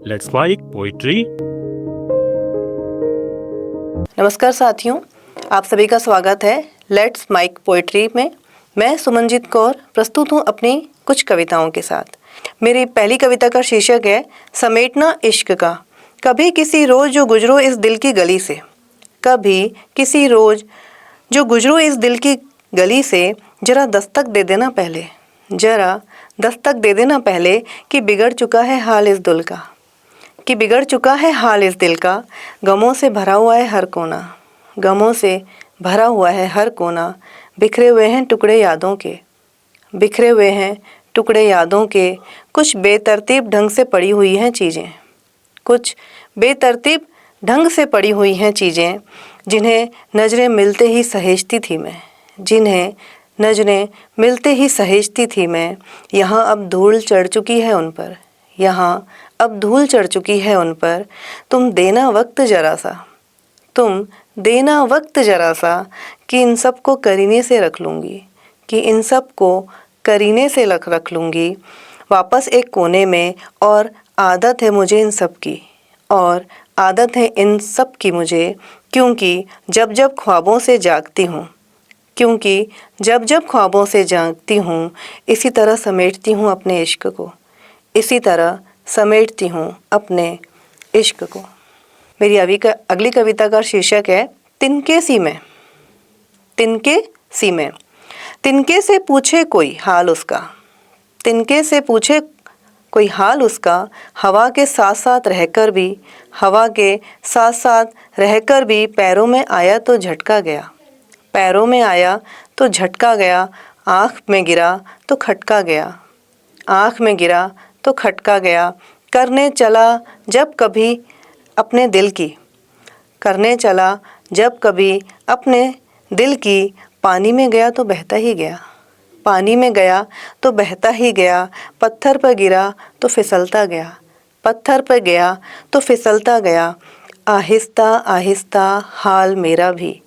Let's mic poetry. नमस्कार साथियों, आप सभी का स्वागत है लेट्स माइक पोइट्री में। मैं सुमनजीत कौर प्रस्तुत हूँ अपनी कुछ कविताओं के साथ। मेरी पहली कविता का शीर्षक है समेटना इश्क का। कभी किसी रोज़ जो गुजरो इस दिल की गली से, कभी किसी रोज़ जो गुजरो इस दिल की गली से, ज़रा दस्तक दे देना पहले, ज़रा दस्तक दे देना पहले कि बिगड़ चुका है हाल इस दिल का, कि बिगड़ चुका है हाल इस दिल का। गमों से भरा हुआ है हर कोना, गमों से भरा हुआ है हर कोना। बिखरे हुए हैं टुकड़े यादों के, बिखरे हुए हैं टुकड़े यादों के। कुछ बेतरतीब ढंग से पड़ी हुई हैं चीज़ें, कुछ बेतरतीब ढंग से पड़ी हुई हैं चीज़ें, जिन्हें नज़रें मिलते ही सहेजती थी मैं, जिन्हें नज़रें मिलते ही सहेजती थी मैं। यहाँ अब धूल चढ़ चुकी है उन पर, यहाँ अब धूल चढ़ चुकी है उन पर। तुम देना वक्त ज़रा सा, तुम देना वक्त ज़रा सा, कि इन सब को करीने से रख लूँगी, कि इन सब को करीने से रख लूँगी वापस एक कोने में। और आदत है मुझे इन सब की, और आदत है इन सब की मुझे, क्योंकि जब जब ख्वाबों से जागती हूँ, क्योंकि जब जब ख्वाबों से जागती हूँ, इसी तरह समेटती हूँ अपने इश्क को, इसी तरह समेटती हूँ अपने इश्क को। मेरी अगली कविता का शीर्षक है तिनके सी में। तिनके सी में। तिनके से पूछे कोई हाल उसका, तिनके से पूछे कोई हाल उसका। हवा के साथ साथ रहकर भी, हवा के साथ साथ रहकर भी पैरों में आया तो झटका गया, पैरों में आया तो झटका गया। आँख में गिरा तो खटका गया, आँख में गिरा तो खटका गया। करने चला जब कभी अपने दिल की, करने चला जब कभी अपने दिल की। पानी में गया तो बहता ही गया, पानी में गया तो बहता ही गया। पत्थर पर गिरा तो फिसलता गया, पत्थर पर गया तो फिसलता गया। आहिस्ता आहिस्ता हाल मेरा भी,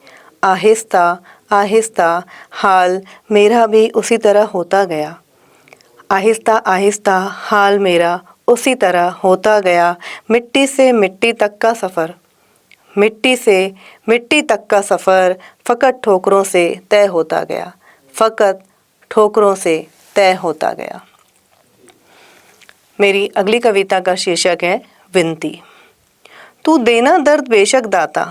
आहिस्ता आहिस्ता हाल मेरा भी उसी तरह होता गया, आहिस्ता आहिस्ता हाल मेरा उसी तरह होता गया। मिट्टी से मिट्टी तक का सफ़र, मिट्टी से मिट्टी तक का सफ़र, फ़कत ठोकरों से तय होता गया, फ़कत ठोकरों से तय होता गया। मेरी अगली कविता का शीर्षक है विनती। तू देना दर्द बेशक दाता,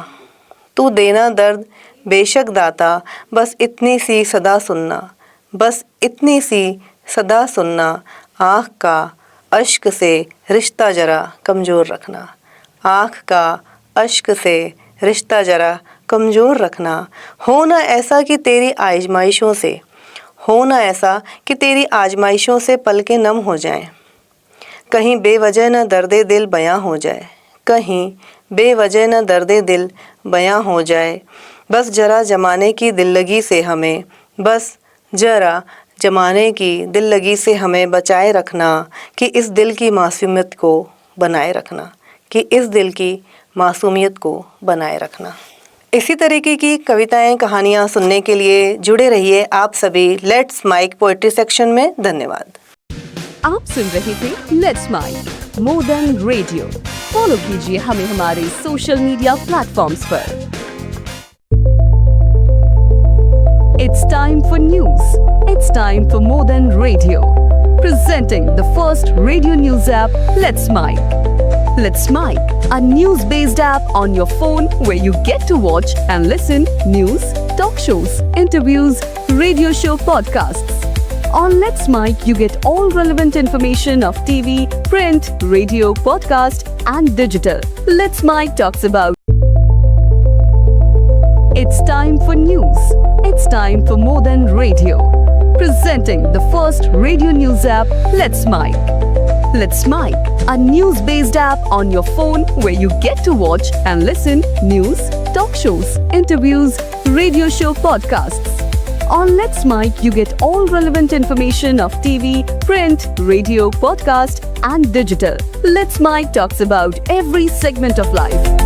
तू देना दर्द बेशक दाता। बस इतनी सी सदा सुनना, बस इतनी सी सदा सुनना। आँख का अश्क से रिश्ता ज़रा कमज़ोर रखना, आँख का अश्क से रिश्ता ज़रा कमज़ोर रखना। हो ना ऐसा कि तेरी आजमाइशों से, हो ना ऐसा कि तेरी आजमाइशों से पलकें नम हो जाएं। कहीं बेवजह न दर्दे दिल बयां हो जाए, कहीं बेवजह न दर्दे दिल बयां हो जाए। बस ज़रा ज़माने की दिल लगी से हमें, बस ज़रा ज़माने की दिल लगी से हमें बचाए रखना। कि इस दिल की मासूमियत को बनाए रखना, कि इस दिल की मासूमियत को बनाए रखना। इसी तरीके की कविताएं कहानियां सुनने के लिए जुड़े रहिए आप सभी लेट्स माइक पोएट्री सेक्शन में। धन्यवाद। आप सुन रहे थे let's mike more than radio. Follow कीजिए हमें हमारे सोशल मीडिया प्लेटफॉर्म्स पर। It's time for news. It's time for More Than Radio. Presenting the first radio news app, Let's Mic. Let's Mic, a news-based app on your phone where you get to watch and listen news, talk shows, interviews, radio show podcasts. On Let's Mic, you get all relevant information of TV, print, radio, podcast, and digital. Let's Mic talks about. It's time for news. It's time for More Than Radio. Presenting the first radio news app, Let's Mic. Let's Mic, a news-based app on your phone where you get to watch and listen news, talk shows, interviews, radio show podcasts. On Let's Mic, you get all relevant information of TV, print, radio, podcast, and digital. Let's Mic talks about every segment of life.